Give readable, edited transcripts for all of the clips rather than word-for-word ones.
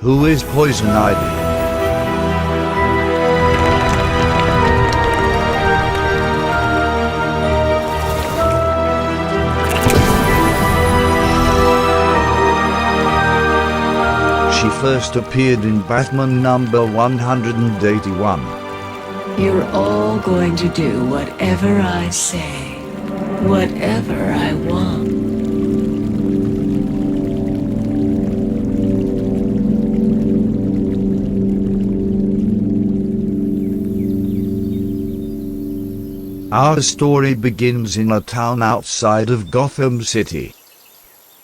Who is Poison Ivy? She first appeared in Batman number 181. You're all going to do whatever I say, whatever I want. Our story begins in a town outside of Gotham City.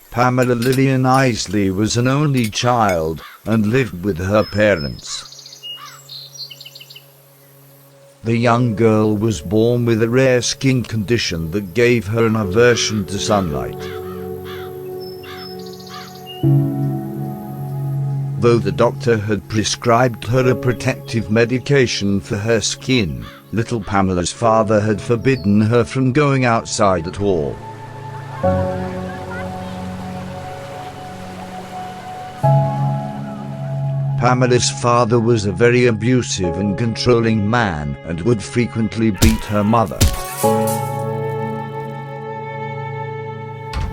Pamela Lillian Isley was an only child and lived with her parents. The young girl was born with a rare skin condition that gave her an aversion to sunlight. Though the doctor had prescribed her a protective medication for her skin, little Pamela's father had forbidden her from going outside at all. Pamela's father was a very abusive and controlling man and would frequently beat her mother.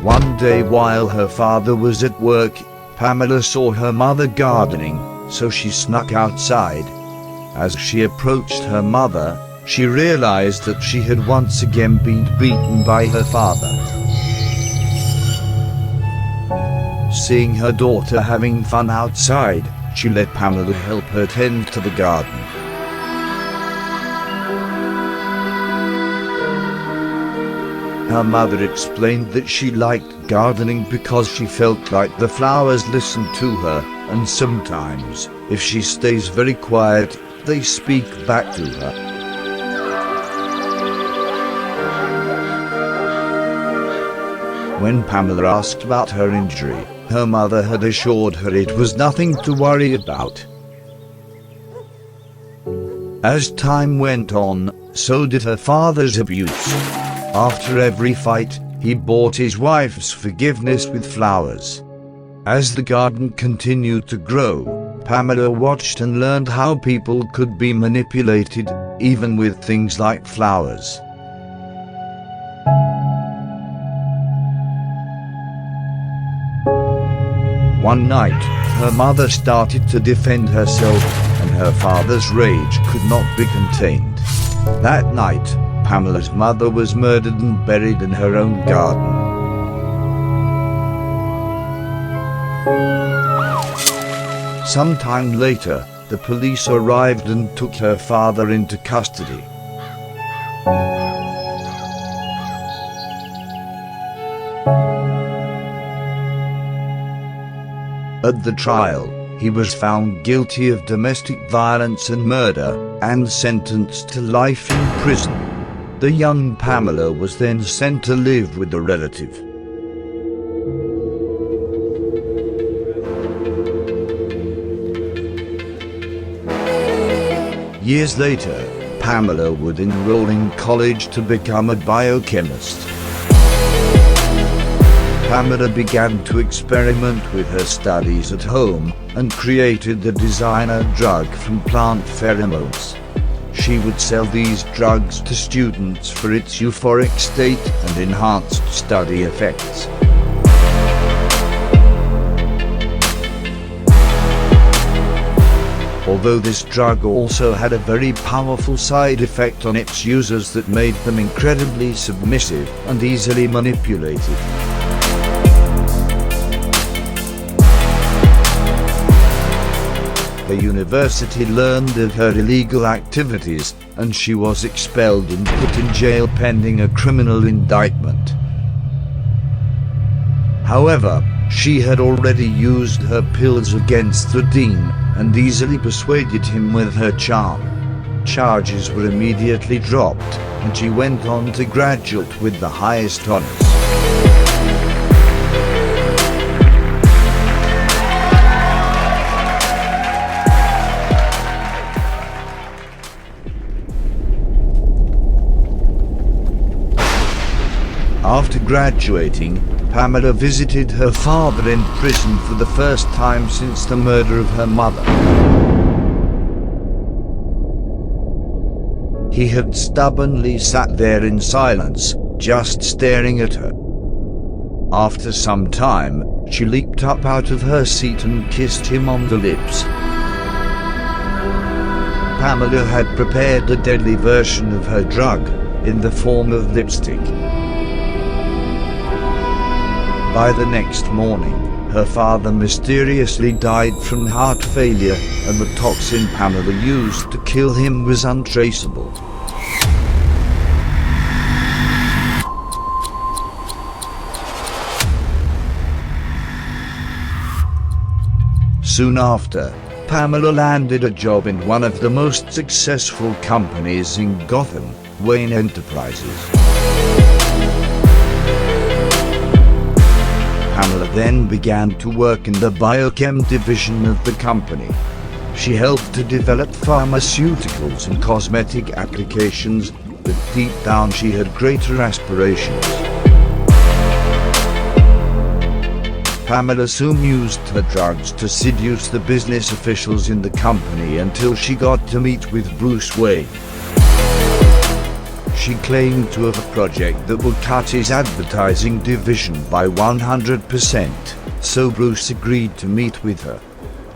One day while her father was at work, Pamela saw her mother gardening, so she snuck outside. As she approached her mother, she realized that she had once again been beaten by her father. Seeing her daughter having fun outside, she let Pamela help her tend to the garden. Her mother explained that she liked gardening because she felt like the flowers listened to her, and sometimes, if she stays very quiet, they speak back to her. When Pamela asked about her injury, her mother had assured her it was nothing to worry about. As time went on, so did her father's abuse. After every fight, he bought his wife's forgiveness with flowers. As the garden continued to grow, Pamela watched and learned how people could be manipulated, even with things like flowers. One night, her mother started to defend herself, and her father's rage could not be contained. That night, Pamela's mother was murdered and buried in her own garden. Sometime later, the police arrived and took her father into custody. At the trial, he was found guilty of domestic violence and murder, and sentenced to life in prison. The young Pamela was then sent to live with a relative. Years later, Pamela would enroll in college to become a biochemist. Pamela began to experiment with her studies at home and created the designer drug from plant pheromones. She would sell these drugs to students for its euphoric state and enhanced study effects. Although this drug also had a very powerful side effect on its users that made them incredibly submissive and easily manipulated. The university learned of her illegal activities, and she was expelled and put in jail pending a criminal indictment. However, she had already used her pills against the dean, and easily persuaded him with her charm. Charges were immediately dropped, and she went on to graduate with the highest honors. After graduating, Pamela visited her father in prison for the first time since the murder of her mother. He had stubbornly sat there in silence, just staring at her. After some time, she leaped up out of her seat and kissed him on the lips. Pamela had prepared a deadly version of her drug, in the form of lipstick. By the next morning, her father mysteriously died from heart failure, and the toxin Pamela used to kill him was untraceable. Soon after, Pamela landed a job in one of the most successful companies in Gotham, Wayne Enterprises. Pamela then began to work in the biochem division of the company. She helped to develop pharmaceuticals and cosmetic applications, but deep down she had greater aspirations. Pamela soon used the drugs to seduce the business officials in the company until she got to meet with Bruce Wayne. She claimed to have a project that would cut his advertising division by 100%, so Bruce agreed to meet with her.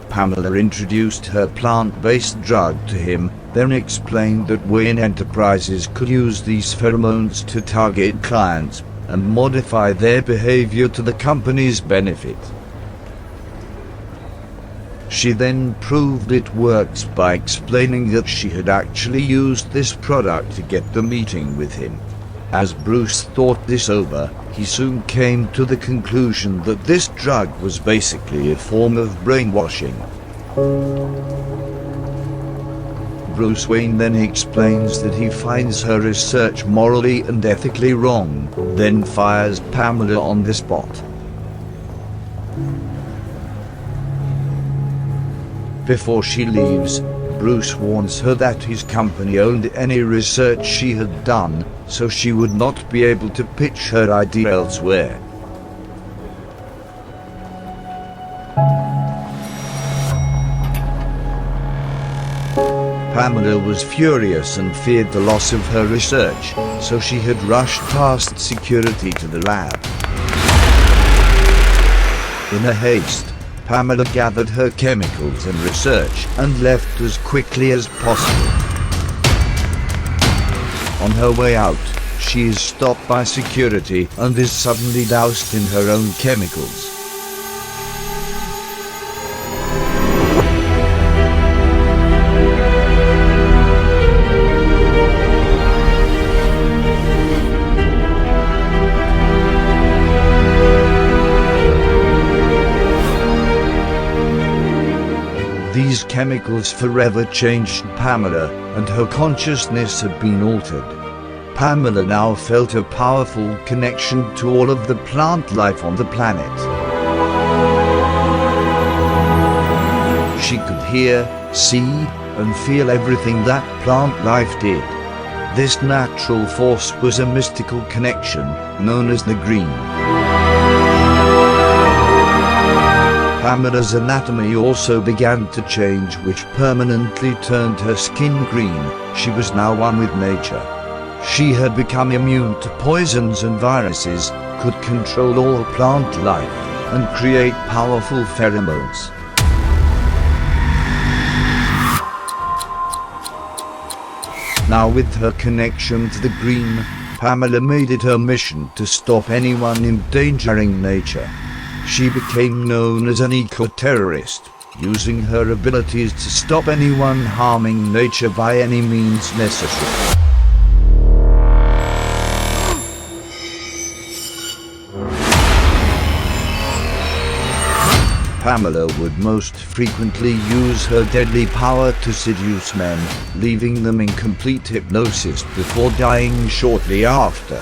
Pamela introduced her plant-based drug to him, then explained that Wayne Enterprises could use these pheromones to target clients and modify their behavior to the company's benefit. She then proved it works by explaining that she had actually used this product to get the meeting with him. As Bruce thought this over, he soon came to the conclusion that this drug was basically a form of brainwashing. Bruce Wayne then explains that he finds her research morally and ethically wrong, then fires Pamela on the spot. Before she leaves, Bruce warns her that his company owned any research she had done, so she would not be able to pitch her idea elsewhere. Pamela was furious and feared the loss of her research, so she had rushed past security to the lab. In a haste, Pamela gathered her chemicals and research and left as quickly as possible. On her way out, she is stopped by security and is suddenly doused in her own chemicals. These chemicals forever changed Pamela, and her consciousness had been altered. Pamela now felt a powerful connection to all of the plant life on the planet. She could hear, see, and feel everything that plant life did. This natural force was a mystical connection, known as the Green. Pamela's anatomy also began to change, which permanently turned her skin green. She was now one with nature. She had become immune to poisons and viruses, could control all plant life, and create powerful pheromones. Now with her connection to the Green, Pamela made it her mission to stop anyone endangering nature. She became known as an eco-terrorist, using her abilities to stop anyone harming nature by any means necessary. Pamela would most frequently use her deadly power to seduce men, leaving them in complete hypnosis before dying shortly after.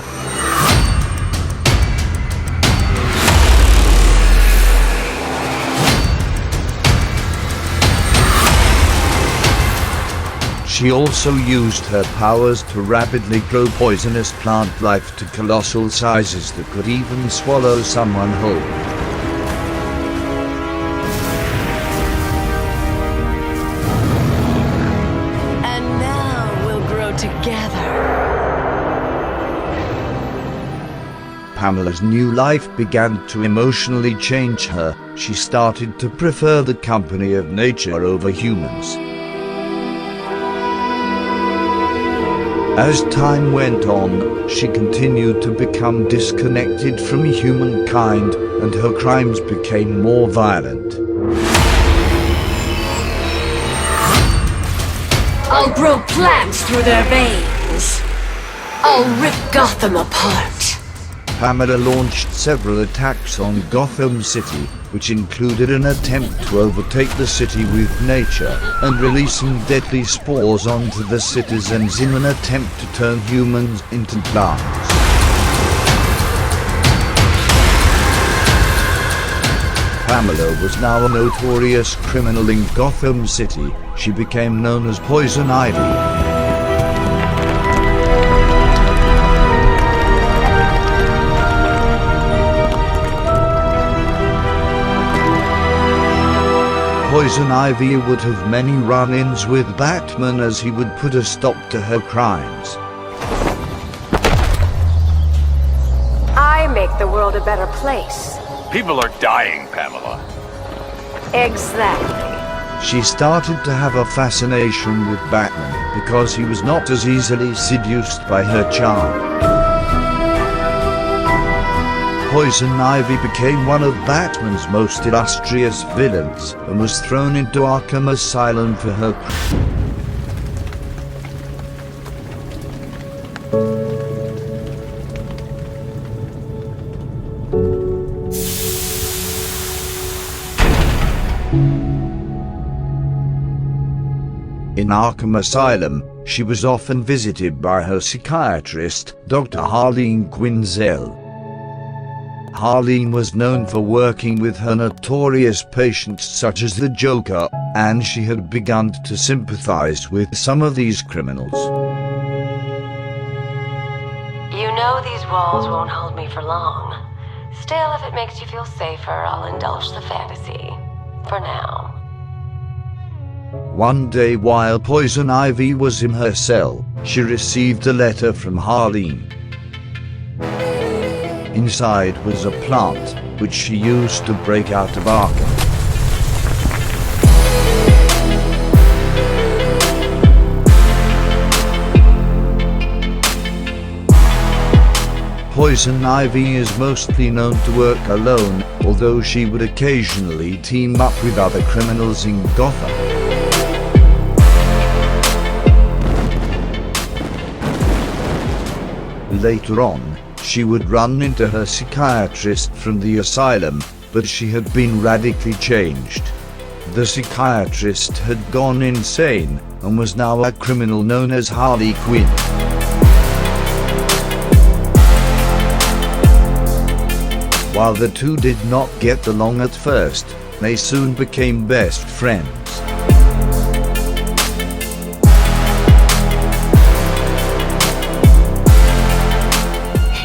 She also used her powers to rapidly grow poisonous plant life to colossal sizes that could even swallow someone whole. And now we'll grow together. Pamela's new life began to emotionally change her. She started to prefer the company of nature over humans. As time went on, she continued to become disconnected from humankind, and her crimes became more violent. I'll grow plants through their veins. I'll rip Gotham apart. Pamela launched several attacks on Gotham City, which included an attempt to overtake the city with nature, and releasing deadly spores onto the citizens in an attempt to turn humans into plants. Pamela was now a notorious criminal in Gotham City. She became known as Poison Ivy. Poison Ivy would have many run-ins with Batman, as he would put a stop to her crimes. I make the world a better place. People are dying, Pamela. Exactly. She started to have a fascination with Batman because he was not as easily seduced by her charm. Poison Ivy became one of Batman's most illustrious villains and was thrown into Arkham Asylum for her crime. In Arkham Asylum, she was often visited by her psychiatrist, Dr. Harleen Quinzel. Harleen was known for working with her notorious patients such as the Joker, and she had begun to sympathize with some of these criminals. You know these walls won't hold me for long. Still, if it makes you feel safer, I'll indulge the fantasy. For now. One day while Poison Ivy was in her cell, she received a letter from Harleen. Inside was a plant, which she used to break out of Arkham. Poison Ivy is mostly known to work alone, although she would occasionally team up with other criminals in Gotham. Later on, she would run into her psychiatrist from the asylum, but she had been radically changed. The psychiatrist had gone insane and was now a criminal known as Harley Quinn. While the two did not get along at first, they soon became best friends.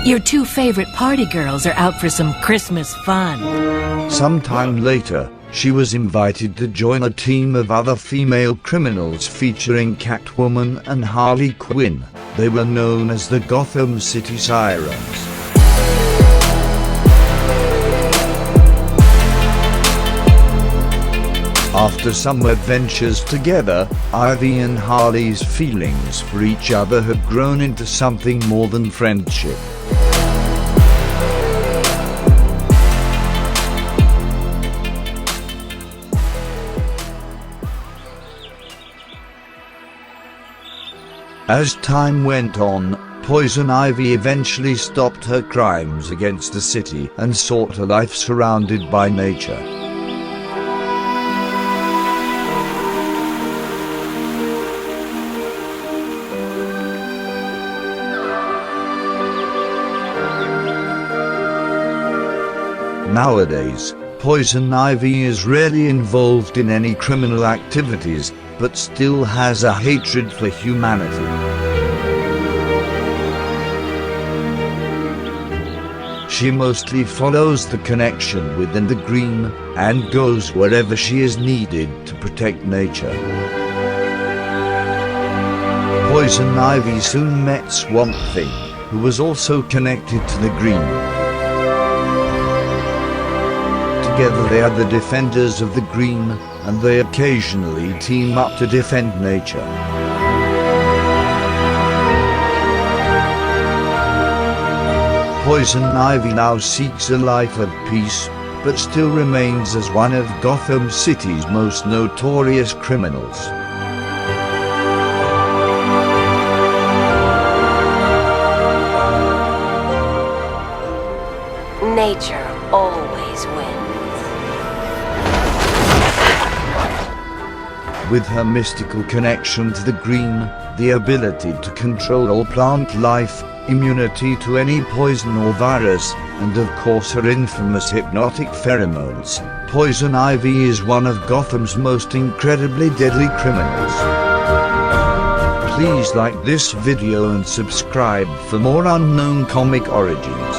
Your two favorite party girls are out for some Christmas fun. Sometime later, she was invited to join a team of other female criminals featuring Catwoman and Harley Quinn. They were known as the Gotham City Sirens. After some adventures together, Ivy and Harley's feelings for each other had grown into something more than friendship. As time went on, Poison Ivy eventually stopped her crimes against the city and sought a life surrounded by nature. Nowadays, Poison Ivy is rarely involved in any criminal activities, but still has a hatred for humanity. She mostly follows the connection within the green, and goes wherever she is needed to protect nature. Poison Ivy soon met Swamp Thing, who was also connected to the green. Together they are the defenders of the green, and they occasionally team up to defend nature. Poison Ivy now seeks a life of peace, but still remains as one of Gotham City's most notorious criminals. Nature always wins. With her mystical connection to the green, the ability to control all plant life, immunity to any poison or virus, and of course her infamous hypnotic pheromones, Poison Ivy is one of Gotham's most incredibly deadly criminals. Please like this video and subscribe for more unknown comic origins.